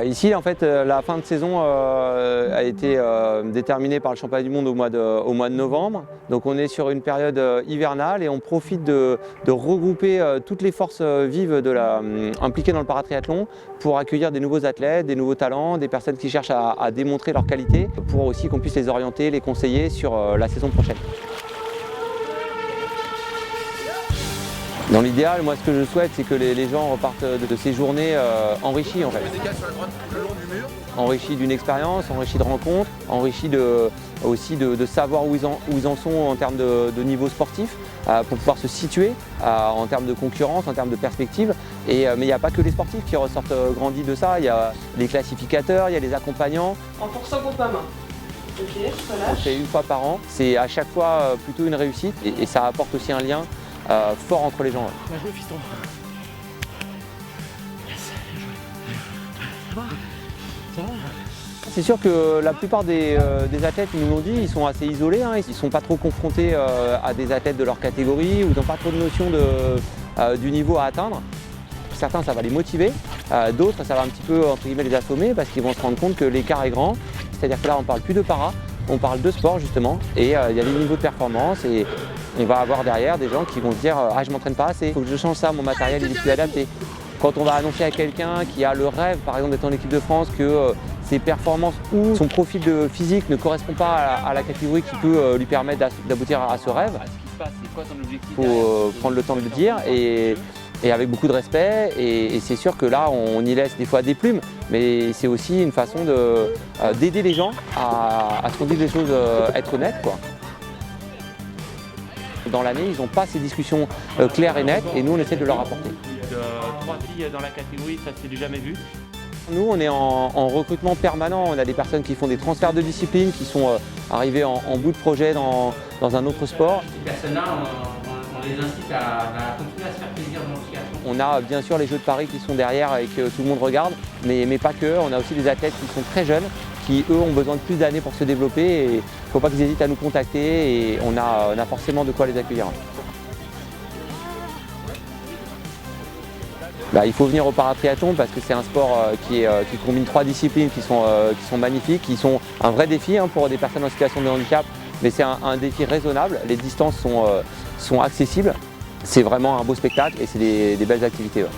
Ici, en fait, la fin de saison a été déterminée par le championnat du monde au mois de novembre. Donc on est sur une période hivernale et on profite de regrouper toutes les forces vives impliquées dans le paratriathlon pour accueillir des nouveaux athlètes, des nouveaux talents, des personnes qui cherchent à démontrer leur qualité, pour aussi qu'on puisse les orienter, les conseiller sur la saison prochaine. Dans l'idéal, moi ce que je souhaite, c'est que les gens repartent de ces journées enrichis en fait. Enrichis d'une expérience, enrichis de rencontres, enrichis aussi de savoir où ils en sont en termes de niveau sportif, pour pouvoir se situer en termes de concurrence, en termes de perspective. Mais il n'y a pas que les sportifs qui ressortent grandis de ça, il y a les classificateurs, il y a les accompagnants. En forçant contre ma main. Ok, relâche. On fait une fois par an, c'est à chaque fois plutôt une réussite et ça apporte aussi un lien fort entre les gens. Bien joué, fiston. Yes, bien joué. Ça va? Ça va? C'est sûr que la plupart des athlètes, ils nous l'ont dit, ils sont assez isolés, hein, ils ne sont pas trop confrontés à des athlètes de leur catégorie ou ils n'ont pas trop de notion du niveau à atteindre. Certains, ça va les motiver, d'autres, ça va un petit peu entre guillemets les assommer parce qu'ils vont se rendre compte que l'écart est grand. C'est-à-dire que là, on ne parle plus de para, on parle de sport justement et il y a des niveaux de performance et on va avoir derrière des gens qui vont se dire « Ah, je ne m'entraîne pas assez, il faut que je change ça, mon matériel il est plus adapté ». Quand on va annoncer à quelqu'un qui a le rêve, par exemple, d'être en équipe de France, que ses performances ou son profil de physique ne correspond pas à la catégorie qui peut lui permettre d'aboutir à ce rêve, il faut prendre le temps de le dire et avec beaucoup de respect. Et c'est sûr que là, on y laisse des fois des plumes, mais c'est aussi une façon d'aider les gens à se dire les choses, être honnêtes, quoi. Dans l'année, ils n'ont pas ces discussions claires et nettes et nous, on essaie de leur apporter. 3 filles dans la catégorie, ça s'est jamais vu. Nous, on est en recrutement permanent. On a des personnes qui font des transferts de discipline, qui sont arrivées en bout de projet dans un autre sport. Ces personnes-là, on les incite à continuer à se faire plaisir dans le triathlon. On a bien sûr les Jeux de Paris qui sont derrière et que tout le monde regarde, mais pas que. On a aussi des athlètes qui sont très jeunes, qui eux ont besoin de plus d'années pour se développer et il ne faut pas qu'ils hésitent à nous contacter et on a forcément de quoi les accueillir. Il faut venir au paratriathlon parce que c'est un sport qui combine 3 disciplines qui sont magnifiques, qui sont un vrai défi pour des personnes en situation de handicap, mais c'est un défi raisonnable, les distances sont accessibles, c'est vraiment un beau spectacle et c'est des belles activités. Ouais.